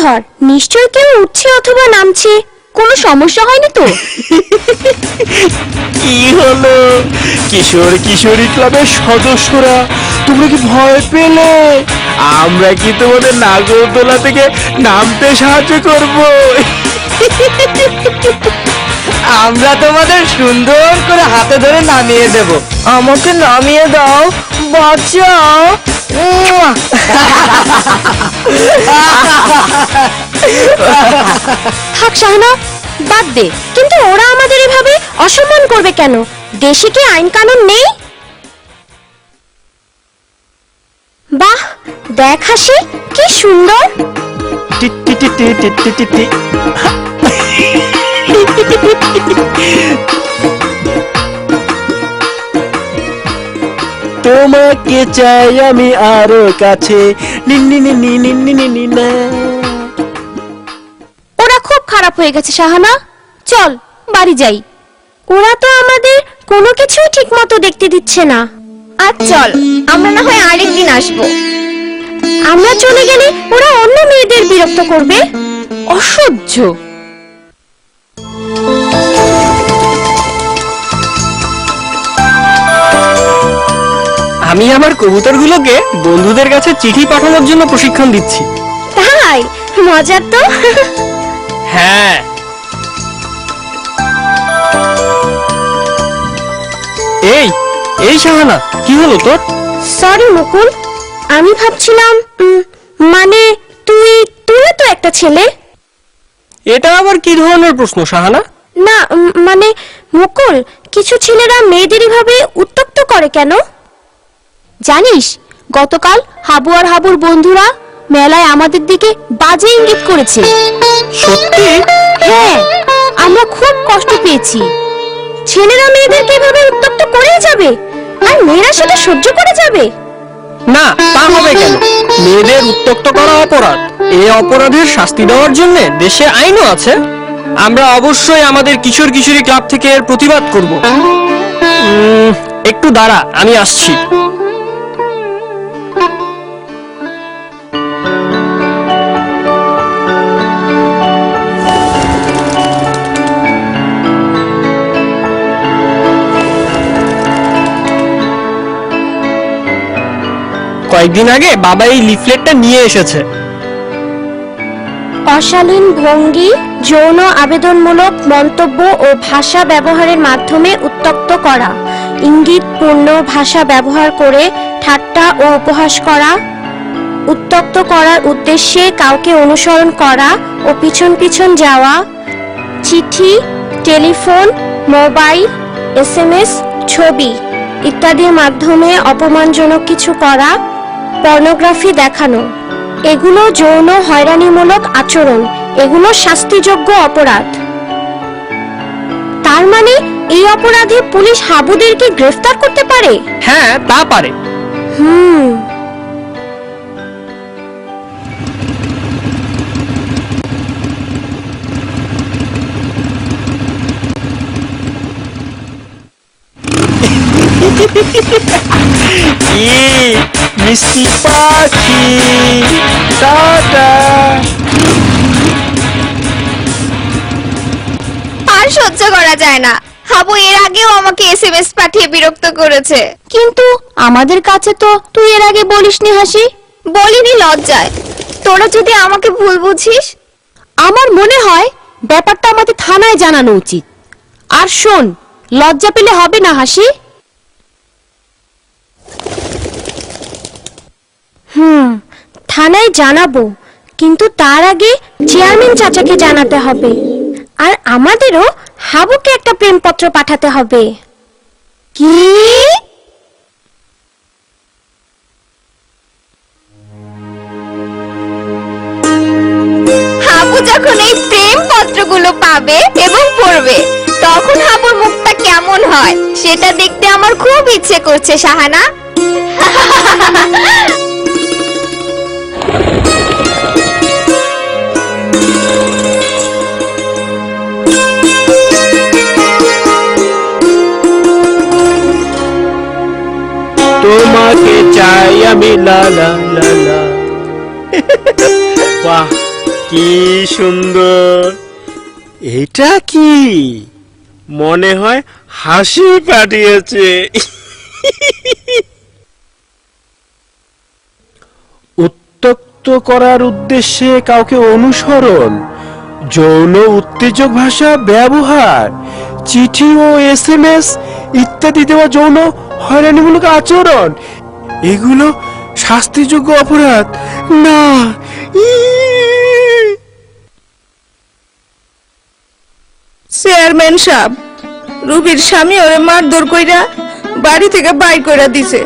ধর, নিশ্চয় কেউ উঠছে অথবা নামছে, কোনো সমস্যা হয়নি তো? কি হলো কিশোর কিশোরী ক্লাবের সদস্যরা, তোমরা কি ভয় পেলে? আমরা কি তোমাদের নাগরদোলা থেকে নামতে সাহায্য করব? আমরা তোমাদের সুন্দর করে হাতে ধরে নামিয়ে দেব। আমাকে নামিয়ে দাও, বাঁচাও। থাক শাহানা, বাদ দে। কিন্তু ওরা আমাদের এভাবে অসম্মান করবে কেন? দেশে কি আইন কানুন নেই? বাহ, দেখ হাসি, কি সুন্দর। টি টি টি টি টি টি টি টি। তোমাকে চাই আমি আরো কাছে, নিন্নি নিন্নি নিন্নি নিন্নি না। ওরা খুব খারাপ হয়ে গেছে শাহানা, চল বাড়ি যাই। ওরা তো আমাদের কোনো কিছুই ঠিক মতো দেখতে দিচ্ছে না। আর চল, আমরা না হয় আরেকদিন আসবো। আমরা চলে গেলে ওরা অন্য মেয়েদের বিরক্ত করবে। অসহ্য। আমি আমার কবুতরগুলোকে বন্ধুদের কাছে চিঠি পাঠানোর জন্য প্রশিক্ষণ দিচ্ছি। তাই? মজার তো। হ্যাঁ, এই এই শাহানা, কি হলো তোর? সরি মুকুল, আমি ভাবছিলাম মানে তুই তো একটা ছেলে। এটা আবার কি ধরনের প্রশ্ন শাহানা? না মানে মুকুল, কিছু ছেলেরা মেয়েদের এভাবে উত্ত্যক্ত করে কেন? জানিস, গতকাল হাবু আর হাবুর বন্ধুরা মেলায় আমাদের দিকে বাজে ইঙ্গিত করেছে। সত্যি? হ্যাঁ, আমরা খুব কষ্ট পেয়েছি। ছেলেরা মেয়েদেরকে এভাবে উত্ত্যক্ত করেই যাবে, আর মেয়েরা সেটা সহ্য করে যাবে? না, তা হবে কেন? মেয়েদের উত্ত্যক্ত করা অপরাধ। এই অপরাধের শাস্তি দেওয়ার জন্য দেশে আইনও আছে। আমরা অবশ্যই আমাদের কিশোর কিশোরী ক্লাব থেকে এর প্রতিবাদ করব। একটু দাঁড়া, আমি আসছি। কয়েকদিন আগে বাবা এই লিফলেটটা নিয়ে এসেছে। অশালীন ভঙ্গি, যৌন আবেদনমূলক মন্তব্য ও ভাষা ব্যবহারের মাধ্যমে উত্ত্যক্ত করা, ইঙ্গিতপূর্ণ ভাষা ব্যবহার করে ঠাট্টা ও উপহাস করা, উত্ত্যক্ত করার উদ্দেশ্যে কাউকে অনুসরণ করা ও পিছন পিছন যাওয়া, চিঠি, টেলিফোন, মোবাইল, SMS, ছবি ইত্যাদির মাধ্যমে অপমানজনক কিছু করা, পর্নোগ্রাফি দেখানো, এগুলো যৌন হয়রানিমূলক আচরণ। এগুলো শাস্তিযোগ্য অপরাধ। তার মানে এই অপরাধে পুলিশ হাবুদেরকে গ্রেফতার করতে পারে? হ্যাঁ, তা পারে। মিষ্টি পাখি, টাটা। আর সহ্য করা যায় না। হাবু এর আগেও আমাকে SMS পাঠিয়ে বিরক্ত করেছে। কিন্তু আমাদের কাছে তো তুই এর আগে বলিসনি হাসি। বলিনি লজ্জায়। তোরা যদি আমাকে ভুল বুঝিস। আমার মনে হয় ব্যাপারটা আমাদের থানায় জানানো উচিত। আর শোন, লজ্জা পেলে হবে না হাসি। থানায় জানাবো, কিন্তু তার আগে চেয়ারম্যান চাচাকে জানাতে হবে। আর আমাদেরও হাবুকে একটা প্রেমপত্র পাঠাতে হবে। কি? হাবু যখন এই প্রেম পত্রগুলো পাবে এবং পড়বে, তখন হাবুর মুখটা কেমন হয় সেটা দেখতে আমার খুব ইচ্ছে করছে শাহানা। তোমাকে চাই আমি, লা লা লা লা। বাহ, কি কি সুন্দর! এটা কি? মনে হয় হাসি পাঠিয়েছে। উত্তক্ত করার উদ্দেশ্যে কাউকে অনুসরণ, যৌন উত্তেজক ভাষা ব্যবহার, চিঠি ও SMS ইত্যাদি দেওয়া যৌন হয়রানিমূলক আচরণ, এগুলো শাস্তিযোগ্য অপরাধ না। চেয়ারম্যান সাহেব, রুবির স্বামী ওরে মারধর কইরা বাড়ি থেকে বাই কইরা দিছে।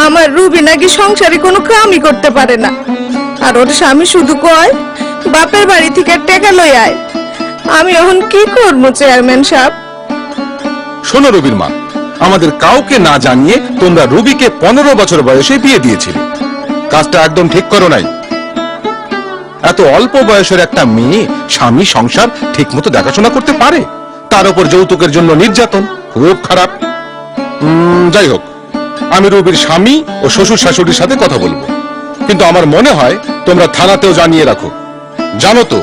আমার রুবি নাকি সংসারে কোনো কামই করতে পারে না, আর ওর স্বামী শুধু কয় বাপের বাড়ি থেকে টাকা লই আয়। আমি এখন কি করবো চেয়ারম্যান সাহেব? শোনো রবির মা, আমাদের কাউকে না জানিয়ে তোমরা রুবিকে 15 বছর বয়সে বিয়ে দিয়েছিলে। কাজটা একদম ঠিক করো নাই। এত অল্প বয়সের একটা মেয়ে স্বামী সংসার ঠিক মতো দেখাশোনা করতে পারে? তার উপর যৌতুকের জন্য নির্যাতন, খুব খারাপ। যাই হোক, আমি রুবির স্বামী ও শ্বশুর শাশুড়ির সাথে কথা বলবো, কিন্তু আমার মনে হয় তোমরা থানাতেও জানিয়ে রাখো। জানো তো,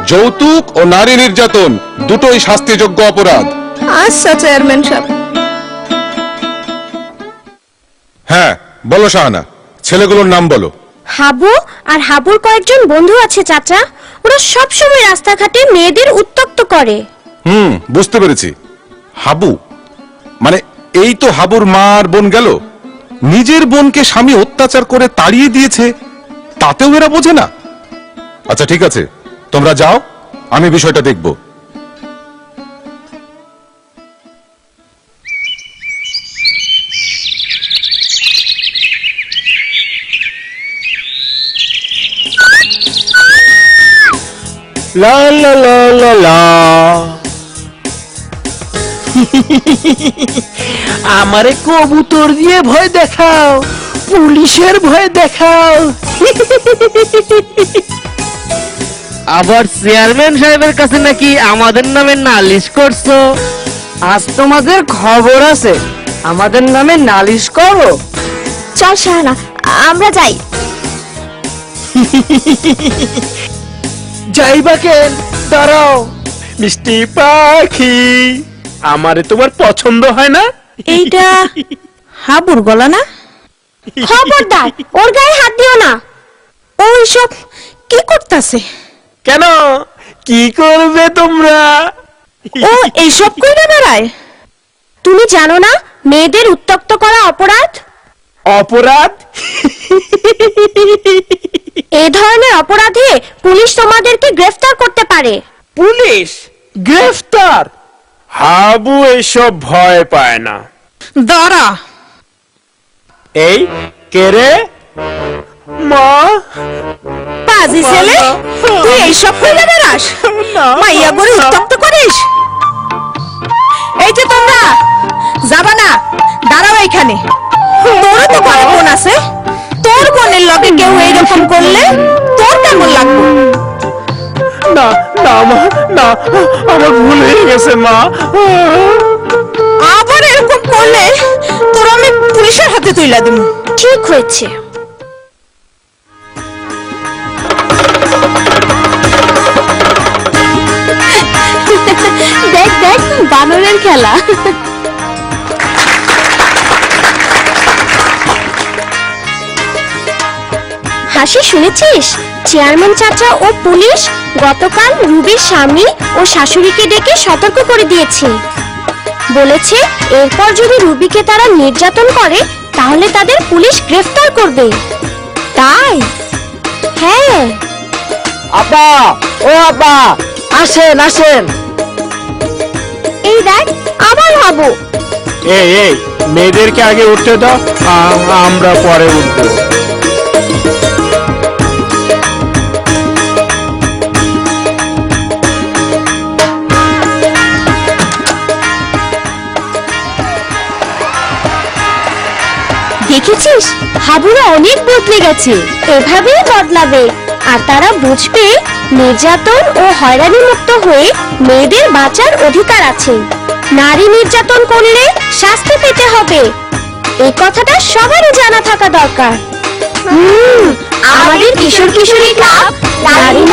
যৌতুক ও নারী নির্যাতন দুটোই শাস্তিযোগ্য অপরাধ। আচ্ছা চেয়ারম্যান সাহেব। হ্যাঁ বলো শাহানা, ছেলেগুলোর নাম বলো। হাবু আর হাবুর কয়েকজন বন্ধু আছে চাচা, ওরা সব সময় রাস্তাঘাটে মেয়েদের উত্ত্যক্ত করে। বুঝতে পেরেছি। হাবু মানে এই তো হাবুর মা আর বোন গেল। নিজের বোনকে স্বামী অত্যাচার করে তাড়িয়ে দিয়েছে, তাতেও এরা বোঝে না। আচ্ছা ঠিক আছে, তোমরা যাও, আমি বিষয়টা দেখব। লা লা লা লা লা। আমারে কবুতর দিয়ে ভয় দেখাও, পুলিশের ভয় দেখাও। আবার চেয়ারম্যান সাহেবের কাছে নাকি আমাদের নামে নালিশ করছো? আজ তোমাদের খবর আছে, আমাদের নামে নালিশ করো। চল শাহানা, আমরা যাই। যাইবা কেন? দাঁড়াও। মিষ্টি পাখি, আমারে তোমার পছন্দ হয় না? এইটা হাবুর গলা না? খবরদার, ওর গায়ে হাত দিও না। ও এসব কি করতেছে? কেন, কি করবে তোমরা? ও এইসব কইরা বেড়ায়? তুমি জানো না মেয়েদের উত্ত্যক্ত করা অপরাধ? অপরাধ? এই ধরনের অপরাধে পুলিশ তোমাদেরকে গ্রেফতার করতে পারে। পুলিশ গ্রেফতার? হাবু এসব ভয় পায় না। দাঁড়া, এই কে রে? মা? পাজি ছেলে, তুই এইসব কইরা বেড়াস? মাইয়া গরে উত্তপ্ত করিস? এই যে তোমরা যাবা না, দাঁড়াও এইখানে। তোরও তো ঘরে বোন আছে, তোর বোনের লগে কেউ এইরকম করলে তোর কেমন লাগবে? না না মা, না, আমার ভুল হয়ে গেছে মা। আবার এরকম করলে তোর আমি পুলিশের হাতে তুইলা দেব। ঠিক হয়েছে। দেখ দেখ, বানরের খেলা। হাসি, শুনেছিস? চেয়ারম্যান চাচা ও পুলিশ গতকাল রুবির স্বামী ও শাশুড়িকে ডেকে সতর্ক করে দিয়েছে। বলেছে এরপর যদি রুবিকে তারা নির্যাতন করে তাহলে তাদের পুলিশ গ্রেফতার করবে। তাই? হ্যাঁ। আপা, ও আপা, আসেন আসেন। এই দেখ, আবার হাবু। এই মেয়েদেরকে আগে উঠতে দাও, আমরা পরে উঠবো। দেখেছিস, হাবুরা অনেক বদলে গেছে। এভাবেই বদলাবে, আর তারা বুঝবে নির্যাতন ও হয়রানি মুক্ত হয়ে মেয়েদের বাঁচার অধিকার আছে। নারী নির্যাতন করলে শাস্তি পেতে হবে, এই কথাটা সবারই জানা থাকা দরকার। আমাদের কিশোর কিশোরী ক্লাব নারী